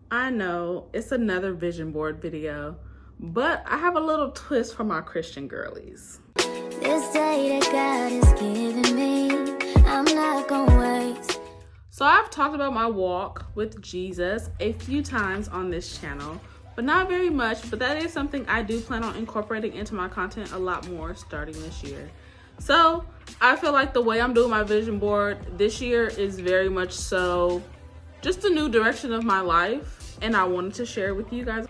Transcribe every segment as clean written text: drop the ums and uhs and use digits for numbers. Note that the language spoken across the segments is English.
I know it's another vision board video, but I have a little twist for my Christian girlies. This day that God has given me, I'm not gonna waste. So I've talked about my walk with Jesus a few times on this channel, but not very much, but that is something I do plan on incorporating into my content a lot more starting this year. So I feel like the way I'm doing my vision board this year is very much so just a new direction of my life, and I wanted to share with you guys.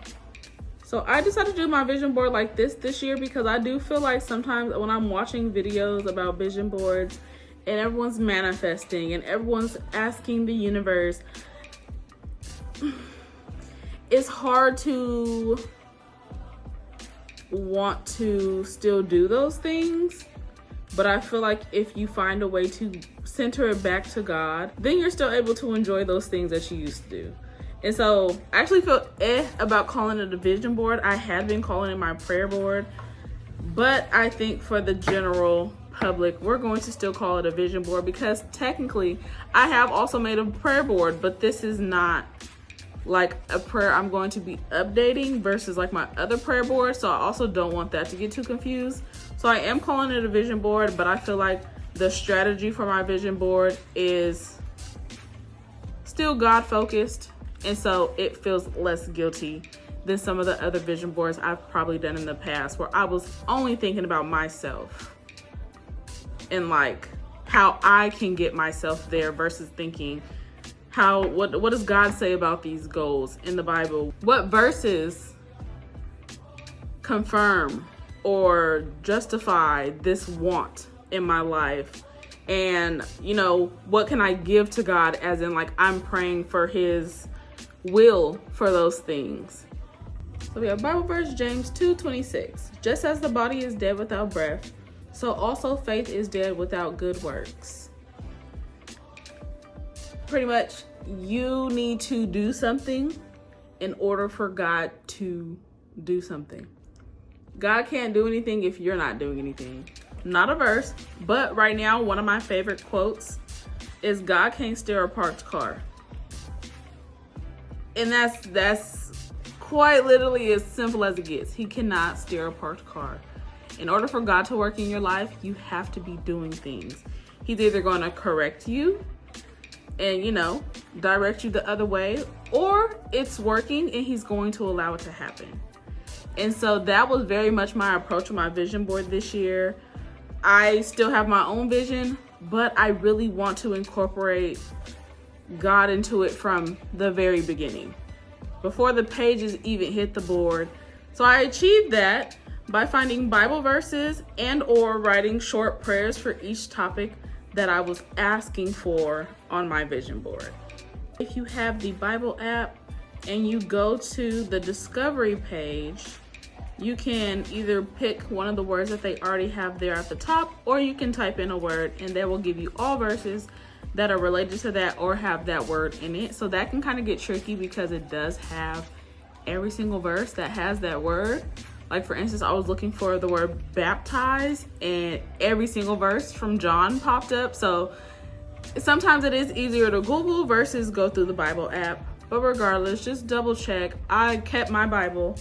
So I decided to do my vision board like this year because I do feel like sometimes when I'm watching videos about vision boards and everyone's manifesting and everyone's asking the universe, it's hard to want to still do those things. But I feel like if you find a way to center it back to God, then you're still able to enjoy those things that you used to do. And so I actually feel about calling it a vision board. I had been calling it my prayer board, but I think for the general public, we're going to still call it a vision board because technically I have also made a prayer board, but this is not like a prayer I'm going to be updating versus like my other prayer board. So I also don't want that to get too confused. So I am calling it a vision board, but I feel like the strategy for my vision board is still God focused. And so it feels less guilty than some of the other vision boards I've probably done in the past where I was only thinking about myself and like how I can get myself there versus thinking what does God say about these goals in the Bible? What verses confirm or justify this want in my life? And, what can I give to God as in like I'm praying for his will for those things. So we have Bible verse James 2:26. Just as the body is dead without breath, so also faith is dead without good works. Pretty much, you need to do something in order for God to do something. God can't do anything if you're not doing anything. Not a verse, but right now, one of my favorite quotes is God can't steer a parked car. And that's quite literally as simple as it gets. He cannot steer a parked car. In order for God to work in your life, you have to be doing things. He's either going to correct you and, direct you the other way, or it's working and he's going to allow it to happen. And so that was very much my approach with my vision board this year. I still have my own vision, but I really want to incorporate God into it from the very beginning, before the pages even hit the board. So I achieved that by finding Bible verses and or writing short prayers for each topic that I was asking for on my vision board. If you have the Bible app and you go to the discovery page, you can either pick one of the words that they already have there at the top, or you can type in a word and they will give you all verses that are related to that or have that word in it. So that can kind of get tricky because it does have every single verse that has that word. Like for instance, I was looking for the word baptize and every single verse from John popped up. So sometimes it is easier to Google versus go through the Bible app. But regardless, just double check. I kept my Bible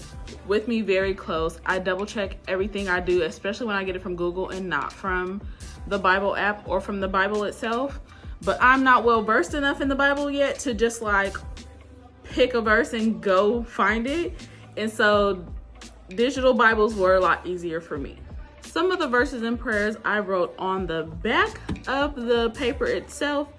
with me very close. I double check everything I do, especially when I get it from Google and not from the Bible app or from the Bible itself. But I'm not well versed enough in the Bible yet to just like pick a verse and go find it. And so digital Bibles were a lot easier for me. Some of the verses and prayers I wrote on the back of the paper itself,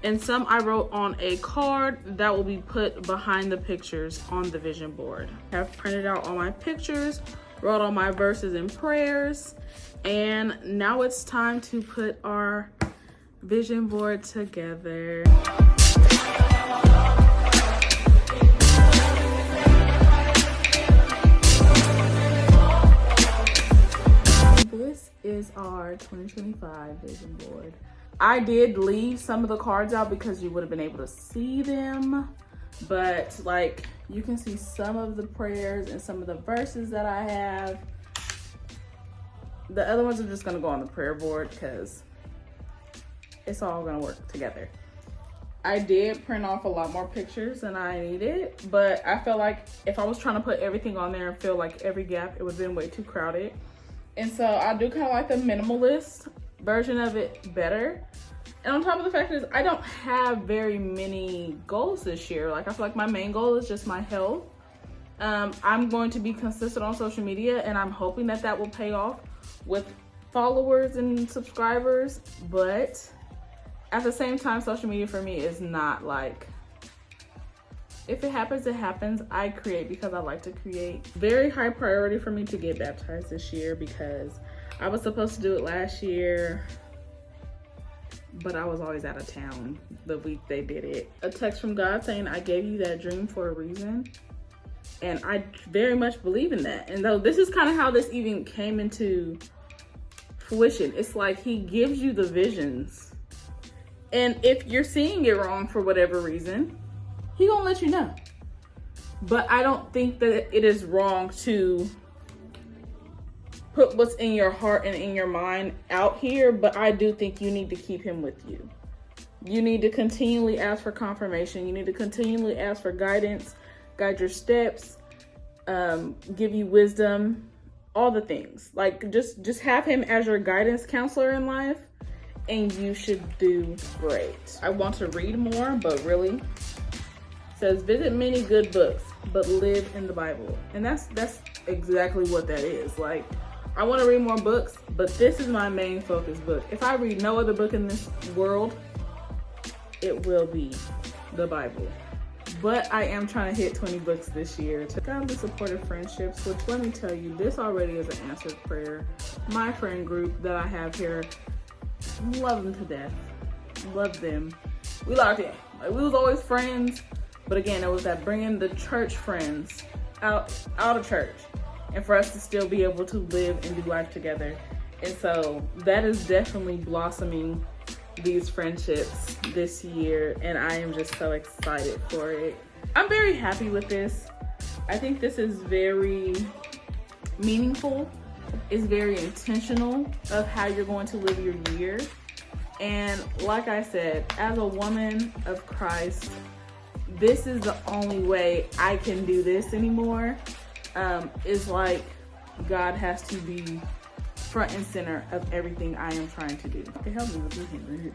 and some I wrote on a card that will be put behind the pictures on the vision board. I've printed out all my pictures, wrote all my verses and prayers, and now it's time to put our vision board together. This is our 2025 vision board. I did leave some of the cards out because you would have been able to see them, but like you can see some of the prayers and some of the verses that I have. The other ones are just gonna go on the prayer board because it's all gonna work together. I did print off a lot more pictures than I needed, but I felt like if I was trying to put everything on there and fill like every gap, it would have been way too crowded. And so I do kind of like the minimalist version of it better. And on top of the fact is I don't have very many goals this year. Like I feel like my main goal is just my health. I'm going to be consistent on social media, and I'm hoping that that will pay off with followers and subscribers. But at the same time, social media for me is not like, if it happens, it happens. I create because I like to create. Very high priority for me to get baptized this year because I was supposed to do it last year, but I was always out of town the week they did it. A text from God saying, I gave you that dream for a reason. And I very much believe in that. And though this is kind of how this even came into fruition. It's like he gives you the visions. And if you're seeing it wrong for whatever reason, he gonna let you know. But I don't think that it is wrong to put what's in your heart and in your mind out here, but I do think you need to keep him with you. You need to continually ask for confirmation. You need to continually ask for guidance, guide your steps, give you wisdom, all the things. Like just have him as your guidance counselor in life, and you should do great. I want to read more, but really, it says visit many good books, but live in the Bible. And that's exactly what that is. Like, I want to read more books, but this is my main focus book. If I read no other book in this world, it will be the Bible. But I am trying to hit 20 books this year to godly supportive friendships, which let me tell you, this already is an answered prayer. My friend group that I have here, love them to death. Love them. We locked in. Like, we was always friends, but again, it was that bringing the church friends out of church, and for us to still be able to live and do life together. And so that is definitely blossoming these friendships this year, and I am just so excited for it. I'm very happy with this. I think this is very meaningful. It's very intentional of how you're going to live your year. And like I said, as a woman of Christ, this is the only way I can do this anymore. It's like God has to be front and center of everything I am trying to do. Okay, help me with this.